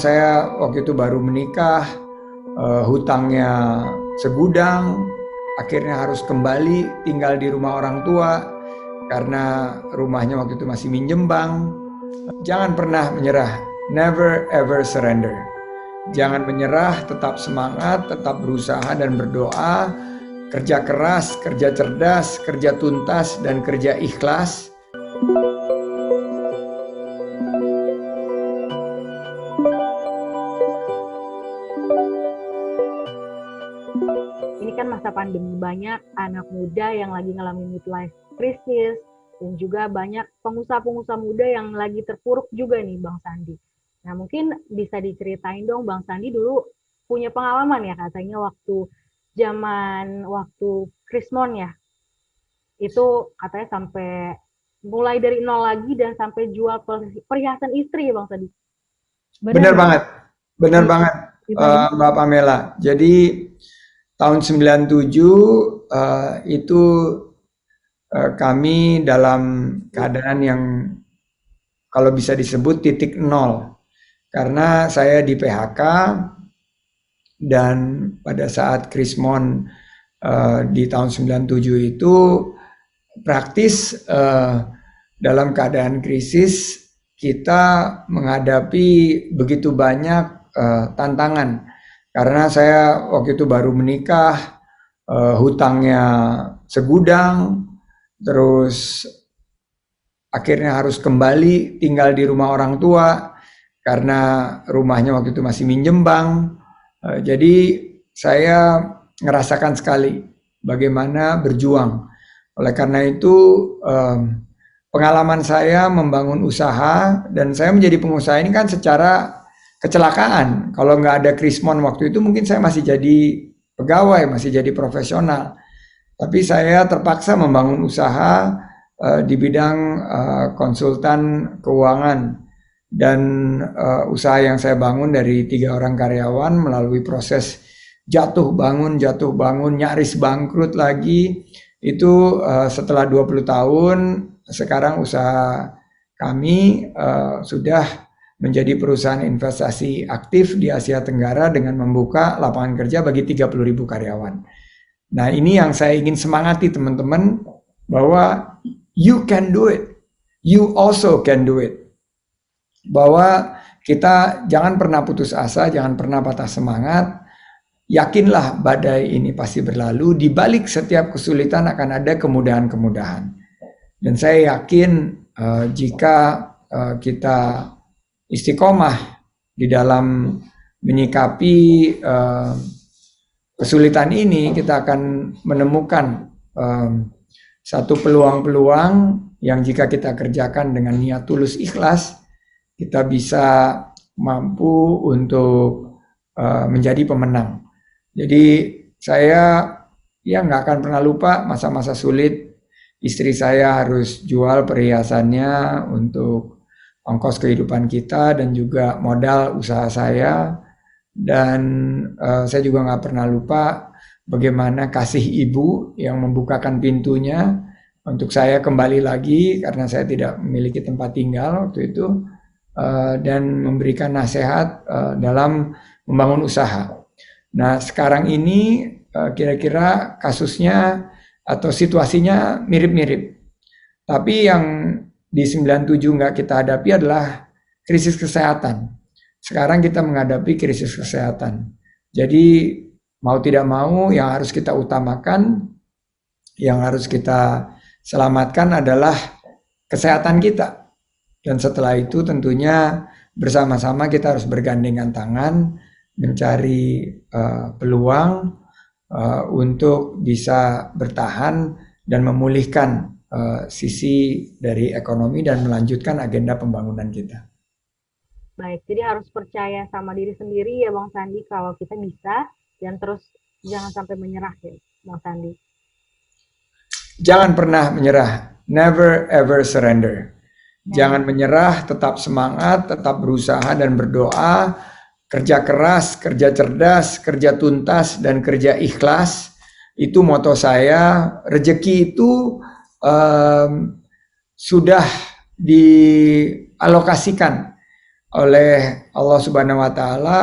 saya waktu itu baru menikah, hutangnya segudang, akhirnya harus kembali tinggal di rumah orang tua karena rumahnya waktu itu masih minjem bank. Jangan pernah menyerah, never ever surrender. Jangan menyerah, tetap semangat, tetap berusaha dan berdoa, kerja keras, kerja cerdas, kerja tuntas, dan kerja ikhlas. Ini kan masa pandemi, banyak anak muda yang lagi ngalamin midlife crisis, dan juga banyak pengusaha-pengusaha muda yang lagi terpuruk juga nih Bang Sandi. Nah mungkin bisa diceritain dong Bang Sandi dulu punya pengalaman ya katanya waktu Krismon ya, itu katanya sampai mulai dari nol lagi dan sampai jual perhiasan istri ya Bang Sandi. Benar banget, benar banget Mbak Pamela. Jadi tahun 97 itu kami dalam keadaan yang kalau bisa disebut titik nol. Karena saya di PHK dan pada saat Krismon di tahun 97 itu praktis dalam keadaan krisis kita menghadapi begitu banyak tantangan. Karena saya waktu itu baru menikah, hutangnya segudang, terus akhirnya harus kembali tinggal di rumah orang tua karena rumahnya waktu itu masih minjem bank. Jadi saya ngerasakan sekali bagaimana berjuang. Oleh karena itu pengalaman saya membangun usaha, dan saya menjadi pengusaha ini kan secara kecelakaan. Kalau nggak ada Krismon waktu itu mungkin saya masih jadi pegawai, masih jadi profesional. Tapi saya terpaksa membangun usaha di bidang konsultan keuangan, dan usaha yang saya bangun dari 3 orang karyawan melalui proses jatuh bangun, nyaris bangkrut lagi. Itu setelah 20 tahun, sekarang usaha kami sudah menjadi perusahaan investasi aktif di Asia Tenggara dengan membuka lapangan kerja bagi 30.000 karyawan. Nah ini yang saya ingin semangati teman-teman, bahwa you can do it, you also can do it. Bahwa kita jangan pernah putus asa, jangan pernah patah semangat. Yakinlah badai ini pasti berlalu, di balik setiap kesulitan akan ada kemudahan-kemudahan. Dan saya yakin jika kita istiqomah di dalam menyikapi kesulitan ini, kita akan menemukan satu peluang-peluang yang jika kita kerjakan dengan niat tulus ikhlas, kita bisa mampu untuk menjadi pemenang. Jadi saya nggak akan pernah lupa masa-masa sulit. Istri saya harus jual perhiasannya untuk ongkos kehidupan kita dan juga modal usaha saya. Dan saya juga nggak pernah lupa bagaimana kasih ibu yang membukakan pintunya untuk saya kembali lagi karena saya tidak memiliki tempat tinggal waktu itu, dan memberikan nasihat dalam membangun usaha. Nah sekarang ini kira-kira kasusnya atau situasinya mirip-mirip. Tapi yang di 97 nggak kita hadapi adalah krisis kesehatan. Sekarang kita menghadapi krisis kesehatan. Jadi mau tidak mau yang harus kita utamakan, yang harus kita selamatkan adalah kesehatan kita. Dan setelah itu tentunya bersama-sama kita harus bergandengan tangan mencari peluang untuk bisa bertahan dan memulihkan sisi dari ekonomi dan melanjutkan agenda pembangunan kita. Baik, jadi harus percaya sama diri sendiri ya Bang Sandi kalau kita bisa, dan terus jangan sampai menyerah ya Bang Sandi. Jangan pernah menyerah, never ever surrender. Jangan menyerah, tetap semangat, tetap berusaha dan berdoa, kerja keras, kerja cerdas, kerja tuntas, dan kerja ikhlas. Itu moto saya. Rezeki itu sudah dialokasikan oleh Allah Subhanahu wa taala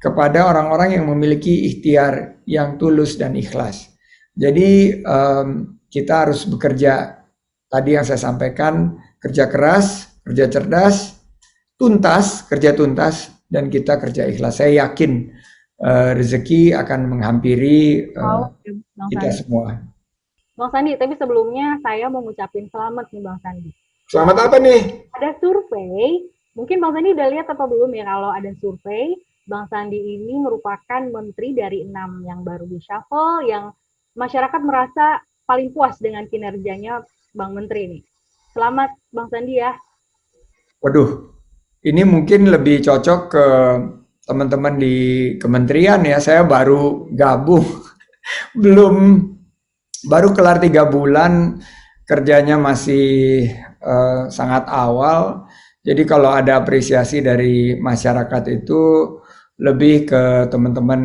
kepada orang-orang yang memiliki ikhtiar yang tulus dan ikhlas. Jadi kita harus bekerja, tadi yang saya sampaikan, kerja keras, kerja cerdas, tuntas, kerja tuntas, dan kita kerja ikhlas. Saya yakin rezeki akan menghampiri kita semua. Bang Sandi, tapi sebelumnya saya mau ngucapin selamat nih Bang Sandi. Selamat apa nih? Ada survei, mungkin Bang Sandi udah lihat apa belum ya, kalau ada survei, Bang Sandi ini merupakan menteri dari 6 yang baru di-shuffle, yang masyarakat merasa paling puas dengan kinerjanya Bang Menteri nih. Selamat Bang Sandi ya. Waduh, ini mungkin lebih cocok ke teman-teman di kementerian ya. Saya baru gabung, belum, baru kelar 3 bulan, kerjanya masih sangat awal. Jadi kalau ada apresiasi dari masyarakat itu lebih ke teman-teman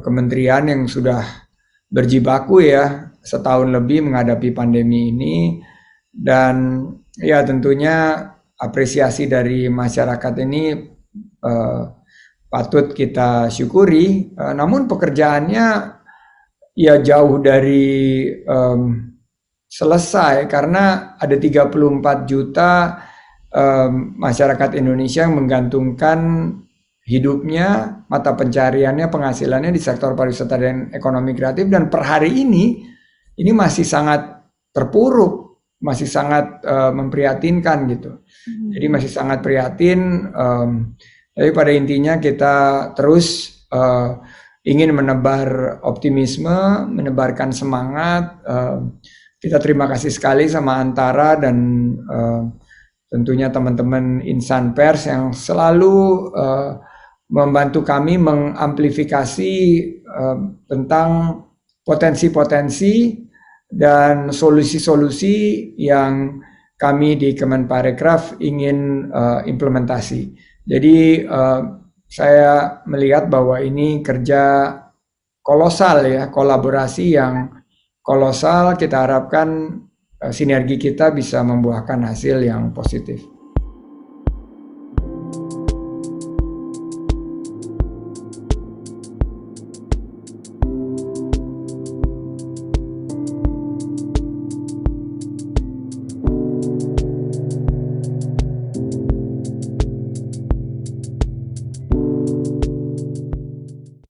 kementerian yang sudah berjibaku ya setahun lebih menghadapi pandemi ini, dan ya tentunya apresiasi dari masyarakat ini patut kita syukuri. Namun pekerjaannya ya jauh dari selesai karena ada 34 juta masyarakat Indonesia yang menggantungkan hidupnya, mata pencariannya, penghasilannya di sektor pariwisata dan ekonomi kreatif, dan per hari ini masih sangat terpuruk, masih sangat memprihatinkan gitu. Jadi masih sangat prihatin. Tapi pada intinya kita terus ingin menebar optimisme, menebarkan semangat. Kita terima kasih sekali sama Antara dan tentunya teman-teman insan pers yang selalu membantu kami mengamplifikasi tentang potensi-potensi dan solusi-solusi yang kami di Kemenparekraf ingin implementasi. Jadi saya melihat bahwa ini kerja kolosal ya, kolaborasi yang kolosal. Kita harapkan sinergi kita bisa membuahkan hasil yang positif.